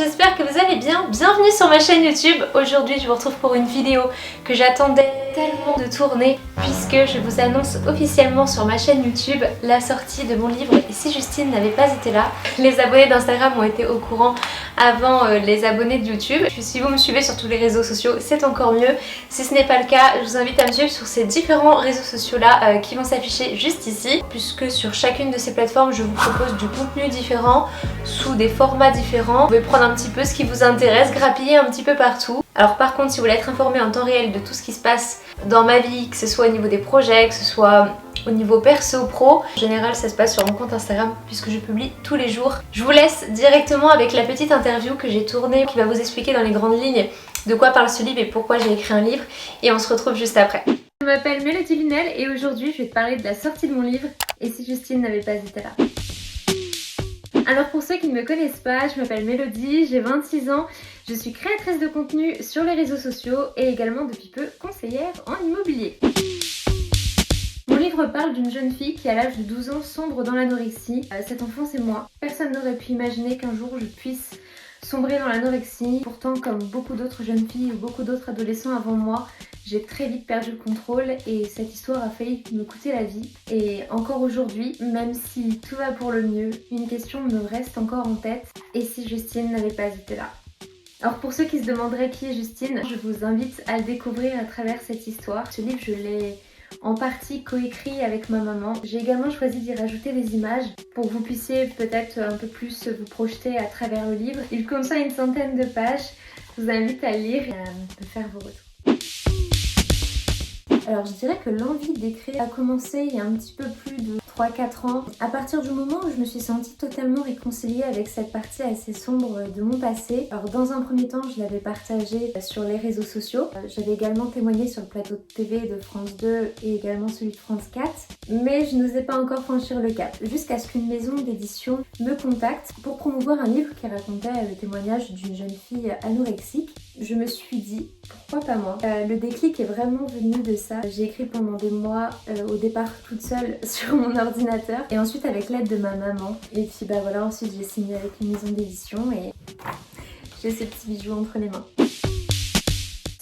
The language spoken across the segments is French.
j'espère que vous allez bien. Bienvenue sur ma chaîne YouTube. Aujourd'hui je vous retrouve pour une vidéo que j'attendais tellement de tourner, puisque je vous annonce officiellement sur ma chaîne YouTube la sortie de mon livre Et si Justine n'avait pas été là. Les abonnés d'Instagram ont été au courant avant les abonnés de YouTube. Puis si vous me suivez sur tous les réseaux sociaux, c'est encore mieux. Si ce n'est pas le cas, je vous invite à me suivre sur ces différents réseaux sociaux là qui vont s'afficher juste ici, puisque sur chacune de ces plateformes je vous propose du contenu différent sous des formats différents. Vous pouvez prendre un petit peu ce qui vous intéresse, grappiller un petit peu partout. Alors par contre, si vous voulez être informé en temps réel de tout ce qui se passe dans ma vie, que ce soit au niveau des projets, que ce soit au niveau perso, pro, en général ça se passe sur mon compte Instagram puisque je publie tous les jours. Je vous laisse directement avec la petite interview que j'ai tournée qui va vous expliquer dans les grandes lignes de quoi parle ce livre et pourquoi j'ai écrit un livre, et on se retrouve juste après. Je m'appelle Mélodie Lunel et aujourd'hui je vais te parler de la sortie de mon livre Et si Justine n'avait pas été là. Alors pour ceux qui ne me connaissent pas, je m'appelle Mélodie, j'ai 26 ans, je suis créatrice de contenu sur les réseaux sociaux et également depuis peu conseillère en immobilier. Mon livre parle d'une jeune fille qui à l'âge de 12 ans sombre dans l'anorexie. Cet enfant c'est moi. Personne n'aurait pu imaginer qu'un jour je puisse sombrer dans l'anorexie. Pourtant, comme beaucoup d'autres jeunes filles ou beaucoup d'autres adolescents avant moi, j'ai très vite perdu le contrôle et cette histoire a failli me coûter la vie. Et encore aujourd'hui, même si tout va pour le mieux, une question me reste encore en tête. Et si Justine n'avait pas été là? Alors pour ceux qui se demanderaient qui est Justine, je vous invite à le découvrir à travers cette histoire. Ce livre, je l'ai en partie coécrit avec ma maman. J'ai également choisi d'y rajouter des images pour que vous puissiez peut-être un peu plus vous projeter à travers le livre. Il contient une centaine de pages. Je vous invite à lire et à me faire vos retours. Alors je dirais que l'envie d'écrire a commencé il y a un petit peu plus de 3-4 ans. À partir du moment où je me suis sentie totalement réconciliée avec cette partie assez sombre de mon passé. Alors dans un premier temps, je l'avais partagé sur les réseaux sociaux. J'avais également témoigné sur le plateau de TV de France 2 et également celui de France 4. Mais je n'osais pas encore franchir le cap. Jusqu'à ce qu'une maison d'édition me contacte pour promouvoir un livre qui racontait le témoignage d'une jeune fille anorexique. Je me suis dit, pourquoi pas moi? Le déclic est vraiment venu de ça. J'ai écrit pendant des mois, au départ toute seule sur mon ordinateur et ensuite avec l'aide de ma maman. Et puis bah voilà, ensuite j'ai signé avec une maison d'édition et j'ai ces petits bijoux entre les mains.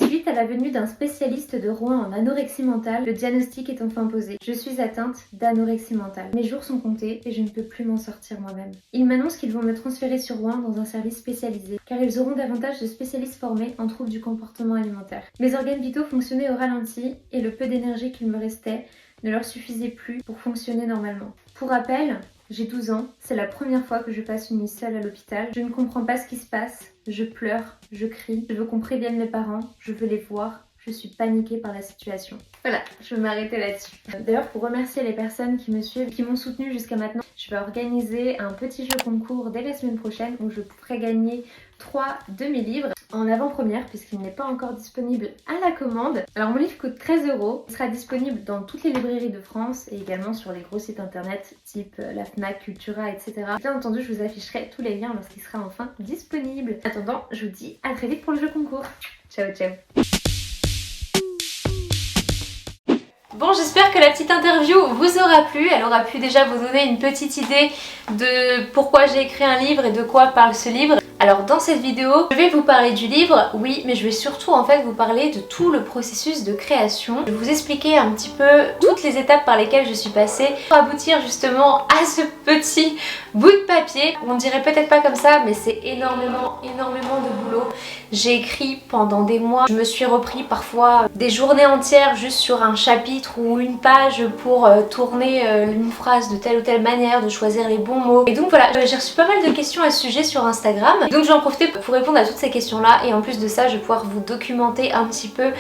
Suite à la venue d'un spécialiste de Rouen en anorexie mentale, le diagnostic est enfin posé. Je suis atteinte d'anorexie mentale. Mes jours sont comptés et je ne peux plus m'en sortir moi-même. Ils m'annoncent qu'ils vont me transférer sur Rouen dans un service spécialisé, car ils auront davantage de spécialistes formés en troubles du comportement alimentaire. Mes organes vitaux fonctionnaient au ralenti et le peu d'énergie qu'il me restait ne leur suffisait plus pour fonctionner normalement. Pour rappel, j'ai 12 ans, c'est la première fois que je passe une nuit seule à l'hôpital. Je ne comprends pas ce qui se passe, je pleure, je crie, je veux qu'on prévienne mes parents, je veux les voir, je suis paniquée par la situation. Voilà, je vais m'arrêter là-dessus. D'ailleurs, pour remercier les personnes qui me suivent, qui m'ont soutenue jusqu'à maintenant, je vais organiser un petit jeu concours dès la semaine prochaine où je pourrai gagner 3 de mes livres en avant-première puisqu'il n'est pas encore disponible à la commande. Alors mon livre coûte 13 €, il sera disponible dans toutes les librairies de France et également sur les gros sites internet type la Fnac, Cultura, etc. Bien entendu, je vous afficherai tous les liens lorsqu'il sera enfin disponible. En attendant, je vous dis à très vite pour le jeu concours. Ciao ciao. Bon, j'espère que la petite interview vous aura plu. Elle aura pu déjà vous donner une petite idée de pourquoi j'ai écrit un livre et de quoi parle ce livre. Alors dans cette vidéo, je vais vous parler du livre, oui, mais je vais surtout en fait vous parler de tout le processus de création. Je vais vous expliquer un petit peu toutes les étapes par lesquelles je suis passée pour aboutir justement à ce petit bout de papier. On dirait peut-être pas comme ça, mais c'est énormément de boulot. J'ai écrit pendant des mois, je me suis repris parfois des journées entières juste sur un chapitre ou une page pour tourner une phrase de telle ou telle manière, de choisir les bons mots. Et donc voilà, j'ai reçu pas mal de questions à ce sujet sur Instagram. Donc je vais en profiter pour répondre à toutes ces questions là et en plus de ça je vais pouvoir vous documenter un petit peu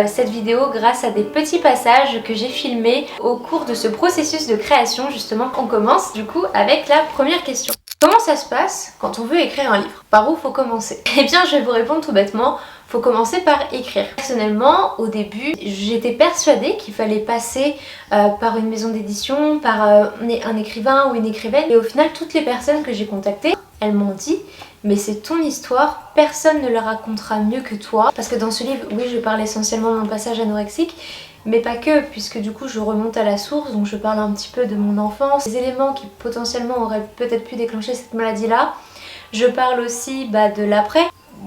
cette vidéo grâce à des petits passages que j'ai filmés au cours de ce processus de création. Justement, on commence du coup avec la première question. Comment ça se passe quand on veut écrire un livre? Par où faut commencer? Eh bien je vais vous répondre tout bêtement. Faut commencer par écrire. Personnellement, au début, j'étais persuadée qu'il fallait passer par une maison d'édition, par un écrivain ou une écrivaine. Et au final, toutes les personnes que j'ai contactées, elles m'ont dit mais c'est ton histoire, personne ne la racontera mieux que toi. Parce que dans ce livre, oui, je parle essentiellement de mon passage anorexique, mais pas que, puisque du coup je remonte à la source, donc je parle un petit peu de mon enfance, des éléments qui potentiellement auraient peut-être pu déclencher cette maladie-là. Je parle aussi de l'après,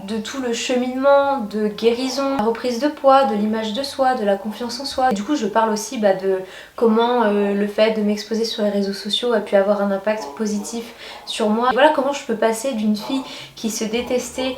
de tout le cheminement de guérison, la reprise de poids, de l'image de soi, de la confiance en soi. Et du coup je parle aussi de comment le fait de m'exposer sur les réseaux sociaux a pu avoir un impact positif sur moi. Et voilà comment je peux passer d'une fille qui se détestait,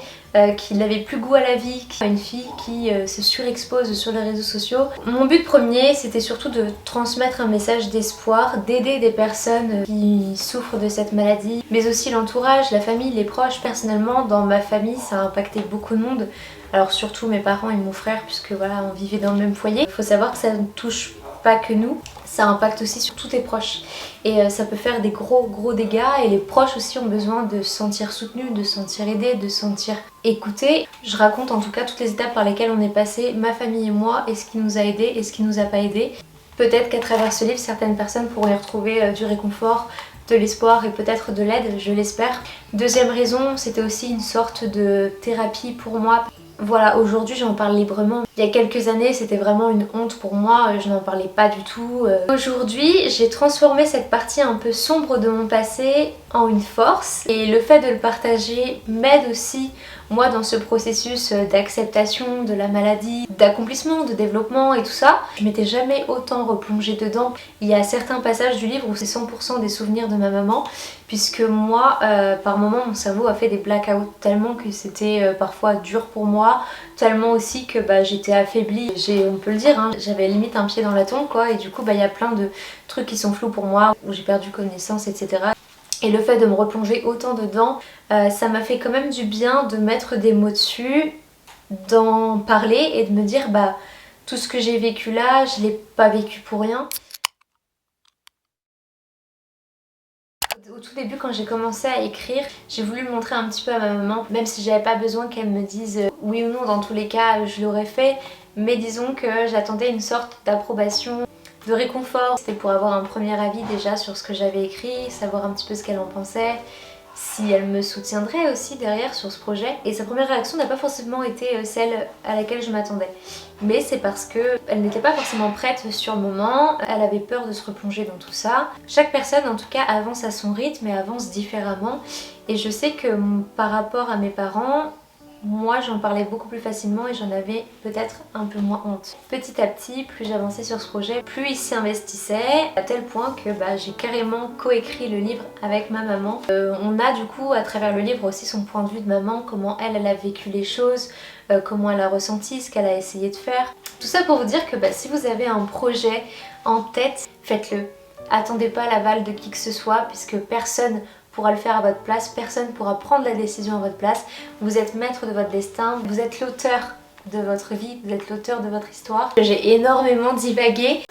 qui n'avait plus goût à la vie, à une fille qui se surexpose sur les réseaux sociaux. Mon but premier, c'était surtout de transmettre un message d'espoir, d'aider des personnes qui souffrent de cette maladie, mais aussi l'entourage, la famille, les proches. Personnellement, dans ma famille, ça a impacté beaucoup de monde. Alors surtout mes parents et mon frère, puisque voilà, on vivait dans le même foyer. Il faut savoir que ça ne touche pas que nous, ça impacte aussi sur tous tes proches et ça peut faire des gros dégâts, et les proches aussi ont besoin de se sentir soutenus, de se sentir aidés, de se sentir écoutés. Je raconte en tout cas toutes les étapes par lesquelles on est passé, ma famille et moi, et ce qui nous a aidés et ce qui nous a pas aidés. Peut-être qu'à travers ce livre, certaines personnes pourront y retrouver du réconfort, de l'espoir et peut-être de l'aide, je l'espère. Deuxième raison, c'était aussi une sorte de thérapie pour moi. Voilà, aujourd'hui j'en parle librement. Il y a quelques années c'était vraiment une honte pour moi, je n'en parlais pas du tout. Aujourd'hui j'ai transformé cette partie un peu sombre de mon passé en une force, et le fait de le partager m'aide aussi moi dans ce processus d'acceptation de la maladie, d'accomplissement, de développement et tout ça. Je m'étais jamais autant replongée dedans. Il y a certains passages du livre où c'est 100% des souvenirs de ma maman, puisque moi par moments mon cerveau a fait des blackouts tellement que c'était parfois dur pour moi, tellement aussi que j'étais affaiblie, on peut le dire, hein, j'avais limite un pied dans la tombe quoi, et du coup il y a plein de trucs qui sont flous pour moi, où j'ai perdu connaissance, etc. Et le fait de me replonger autant dedans, ça m'a fait quand même du bien de mettre des mots dessus, d'en parler et de me dire tout ce que j'ai vécu là, je l'ai pas vécu pour rien. Au tout début, quand j'ai commencé à écrire, j'ai voulu le montrer un petit peu à ma maman, même si j'avais pas besoin qu'elle me dise oui ou non, dans tous les cas je l'aurais fait, mais disons que j'attendais une sorte d'approbation, de réconfort. C'était pour avoir un premier avis déjà sur ce que j'avais écrit, savoir un petit peu ce qu'elle en pensait, si elle me soutiendrait aussi derrière sur ce projet. Et sa première réaction n'a pas forcément été celle à laquelle je m'attendais. Mais c'est parce qu'elle n'était pas forcément prête sur le moment, elle avait peur de se replonger dans tout ça. Chaque personne en tout cas avance à son rythme et avance différemment. Et je sais que par rapport à mes parents, moi j'en parlais beaucoup plus facilement et j'en avais peut-être un peu moins honte. Petit à petit, plus j'avançais sur ce projet, plus il s'investissait, à tel point que j'ai carrément coécrit le livre avec ma maman. On a du coup à travers le livre aussi son point de vue de maman, comment elle a vécu les choses, comment elle a ressenti, ce qu'elle a essayé de faire. Tout ça pour vous dire que si vous avez un projet en tête, faites-le. Attendez pas l'aval de qui que ce soit, puisque personne pourra le faire à votre place, personne pourra prendre la décision à votre place. Vous êtes maître de votre destin, vous êtes l'auteur de votre vie, vous êtes l'auteur de votre histoire. J'ai énormément divagué.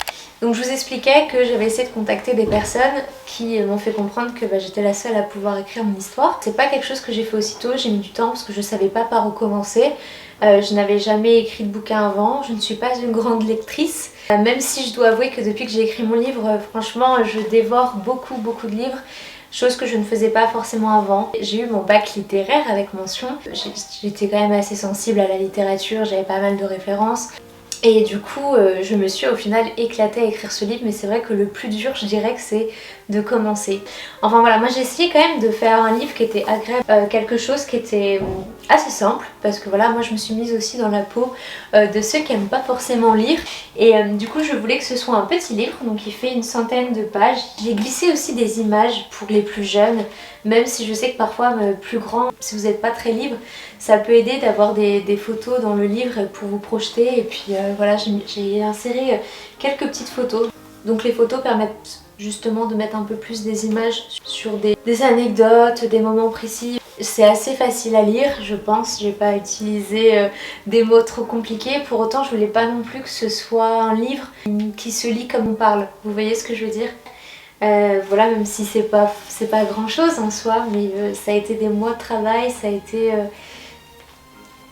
Donc je vous expliquais que j'avais essayé de contacter des personnes qui m'ont fait comprendre que j'étais la seule à pouvoir écrire mon histoire. C'est pas quelque chose que j'ai fait aussitôt, j'ai mis du temps parce que je savais pas par où commencer. Je n'avais jamais écrit de bouquin avant, je ne suis pas une grande lectrice. Même si je dois avouer que depuis que j'ai écrit mon livre, franchement je dévore beaucoup de livres. Chose que je ne faisais pas forcément avant. J'ai eu mon bac littéraire avec mention. J'étais quand même assez sensible à la littérature, j'avais pas mal de références. Et du coup, je me suis au final éclatée à écrire ce livre, mais c'est vrai que le plus dur, je dirais que c'est de commencer. Enfin voilà, moi j'ai essayé quand même de faire un livre qui était agréable, quelque chose qui était assez simple, parce que voilà, moi je me suis mise aussi dans la peau de ceux qui n'aiment pas forcément lire. Et du coup, je voulais que ce soit un petit livre, donc il fait une centaine de pages. J'ai glissé aussi des images pour les plus jeunes, même si je sais que parfois plus grand, si vous n'êtes pas très libre, ça peut aider d'avoir des photos dans le livre pour vous projeter. Et puis voilà, j'ai inséré quelques petites photos. Donc les photos permettent justement de mettre un peu plus des images sur des anecdotes, des moments précis. C'est assez facile à lire, je pense. J'ai pas utilisé des mots trop compliqués. Pour autant, je voulais pas non plus que ce soit un livre qui se lit comme on parle. Vous voyez ce que je veux dire ? Voilà, même si c'est pas grand chose en soi, mais ça a été des mois de travail, ça a été...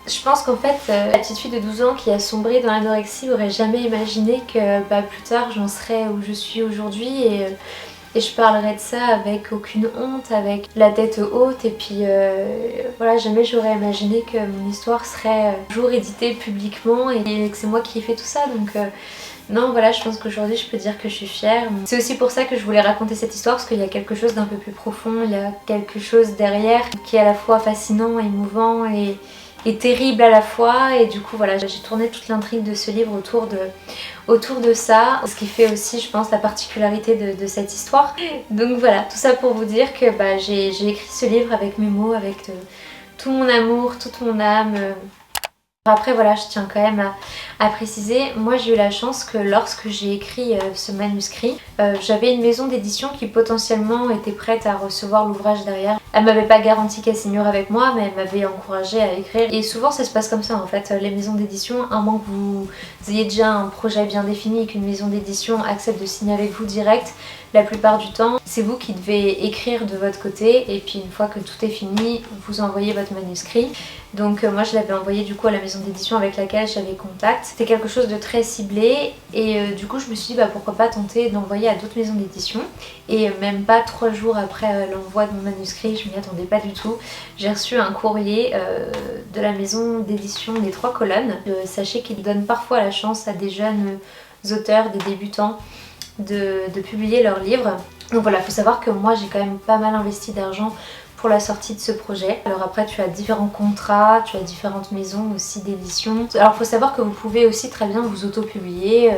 Je pense qu'en fait, la petite fille de 12 ans qui a sombré dans l'anorexie aurait jamais imaginé que plus tard j'en serais où je suis aujourd'hui, et je parlerais de ça avec aucune honte, avec la tête haute, et puis voilà, jamais j'aurais imaginé que mon histoire serait un jour éditée publiquement et que c'est moi qui ai fait tout ça. Donc Non, voilà, je pense qu'aujourd'hui je peux dire que je suis fière. C'est aussi pour ça que je voulais raconter cette histoire, parce qu'il y a quelque chose d'un peu plus profond, il y a quelque chose derrière qui est à la fois fascinant, émouvant et terrible à la fois. Et du coup voilà, j'ai tourné toute l'intrigue de ce livre autour de ça, ce qui fait aussi je pense la particularité de cette histoire. Donc voilà, tout ça pour vous dire que j'ai écrit ce livre avec mes mots, avec tout mon amour, toute mon âme. Après voilà, je tiens quand même à préciser, moi j'ai eu la chance que lorsque j'ai écrit ce manuscrit, j'avais une maison d'édition qui potentiellement était prête à recevoir l'ouvrage derrière. Elle m'avait pas garanti qu'elle signerait avec moi, mais elle m'avait encouragée à écrire. Et souvent ça se passe comme ça en fait, les maisons d'édition, à moins que vous ayez déjà un projet bien défini et qu'une maison d'édition accepte de signer avec vous direct, la plupart du temps, c'est vous qui devez écrire de votre côté et puis une fois que tout est fini, vous envoyez votre manuscrit. Donc moi je l'avais envoyé du coup à la maison d'édition avec laquelle j'avais contact. C'était quelque chose de très ciblé et du coup je me suis dit pourquoi pas tenter d'envoyer à d'autres maisons d'édition. Et même pas 3 jours après l'envoi de mon manuscrit, je m'y attendais pas du tout. J'ai reçu un courrier de la maison d'édition des 3 colonnes. Sachez qu'ils donnent parfois la chance à des jeunes auteurs, des débutants de publier leurs livres. Donc voilà, il faut savoir que moi j'ai quand même pas mal investi d'argent pour la sortie de ce projet. Alors après tu as différents contrats, tu as différentes maisons aussi d'édition. Alors il faut savoir que vous pouvez aussi très bien vous auto-publier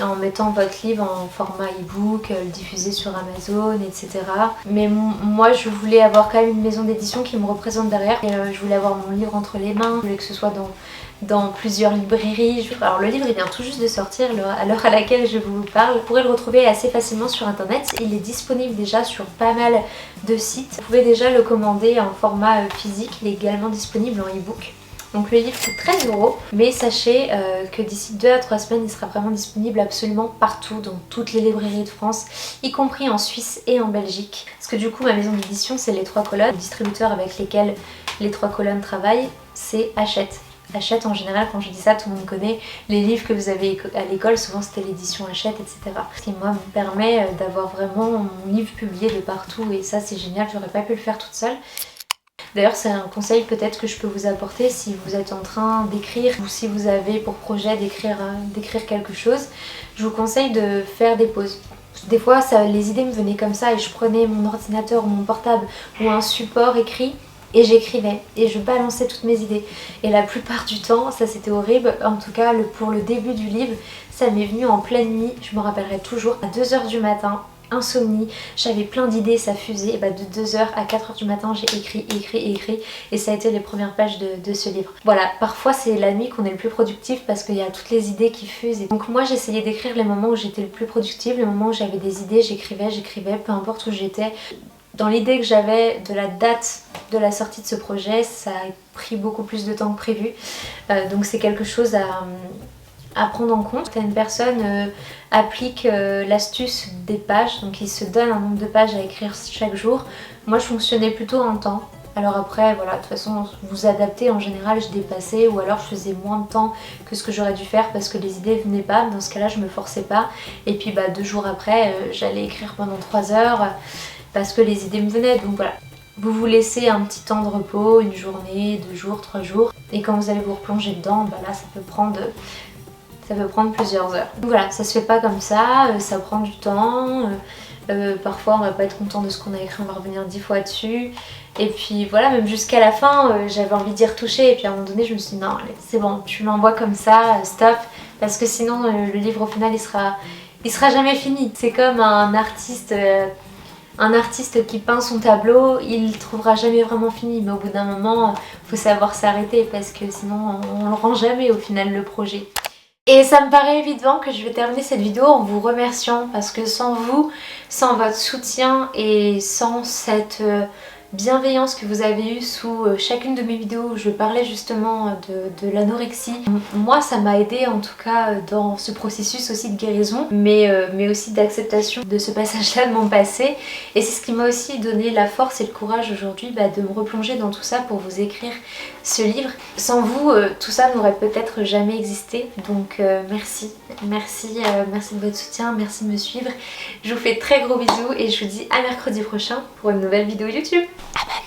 en mettant votre livre en format e-book, le diffuser sur Amazon, etc. Mais moi je voulais avoir quand même une maison d'édition qui me représente derrière. Et, je voulais avoir mon livre entre les mains, je voulais que ce soit dans plusieurs librairies. Alors le livre il vient tout juste de sortir à l'heure à laquelle je vous parle. Vous pourrez le retrouver assez facilement sur internet. Il est disponible déjà sur pas mal de sites. Vous pouvez déjà le commander en format physique. Il est également disponible en e-book. Donc le livre coûte 13 €, mais sachez que d'ici 2 à 3 semaines il sera vraiment disponible absolument partout, dans toutes les librairies de France, y compris en Suisse et en Belgique. Parce que du coup ma maison d'édition c'est les 3 colonnes. Le distributeur avec lesquels les 3 colonnes travaillent, c'est Hachette. Hachette en général, quand je dis ça, tout le monde connaît les livres que vous avez à l'école, souvent c'était l'édition Hachette, etc. Ce qui moi me permet d'avoir vraiment mon livre publié de partout et ça c'est génial, j'aurais pas pu le faire toute seule. D'ailleurs c'est un conseil peut-être que je peux vous apporter si vous êtes en train d'écrire ou si vous avez pour projet d'écrire quelque chose. Je vous conseille de faire des pauses. Des fois les idées me venaient comme ça et je prenais mon ordinateur ou mon portable ou un support écrit et j'écrivais et je balançais toutes mes idées. Et la plupart du temps, ça c'était horrible, en tout cas pour le début du livre, ça m'est venu en pleine nuit, je me rappellerai toujours, à 2 h du matin. Insomnie, j'avais plein d'idées, ça fusait, et de 2 h à 4 h du matin j'ai écrit et ça a été les premières pages de ce livre. Voilà, parfois c'est la nuit qu'on est le plus productif parce qu'il y a toutes les idées qui fusent. Et donc moi j'essayais d'écrire les moments où j'étais le plus productive, les moments où j'avais des idées, j'écrivais, peu importe où j'étais. Dans l'idée que j'avais de la date de la sortie de ce projet, ça a pris beaucoup plus de temps que prévu. Donc c'est quelque chose à prendre en compte. Certaines personnes appliquent l'astuce des pages, donc ils se donnent un nombre de pages à écrire chaque jour. Moi je fonctionnais plutôt en temps. Alors après voilà, de toute façon vous adaptez, en général je dépassais ou alors je faisais moins de temps que ce que j'aurais dû faire parce que les idées venaient pas. Dans ce cas là je me forçais pas et puis 2 jours après j'allais écrire pendant 3 heures parce que les idées me venaient. Donc voilà, vous vous laissez un petit temps de repos, une journée, 2 jours, 3 jours et quand vous allez vous replonger dedans, là ça peut prendre plusieurs heures. Donc voilà, ça se fait pas comme ça prend du temps. Parfois on va pas être content de ce qu'on a écrit, on va revenir 10 fois dessus. Et puis voilà, même jusqu'à la fin, j'avais envie d'y retoucher. Et puis à un moment donné, je me suis dit non, allez, c'est bon, tu l'envoies comme ça, stop. Parce que sinon, le livre au final, il sera jamais fini. C'est comme un artiste qui peint son tableau, il trouvera jamais vraiment fini. Mais au bout d'un moment, faut savoir s'arrêter parce que sinon, on le rend jamais au final, le projet. Et ça me paraît évident que je vais terminer cette vidéo en vous remerciant parce que sans vous, sans votre soutien et sans cette bienveillance que vous avez eue sous chacune de mes vidéos où je parlais justement de l'anorexie, moi ça m'a aidé en tout cas dans ce processus aussi de guérison mais aussi d'acceptation de ce passage-là de mon passé. Et c'est ce qui m'a aussi donné la force et le courage aujourd'hui de me replonger dans tout ça pour vous écrire ce livre. Sans vous, tout ça n'aurait peut-être jamais existé. Donc merci de votre soutien, merci de me suivre. Je vous fais de très gros bisous et je vous dis à mercredi prochain pour une nouvelle vidéo YouTube. À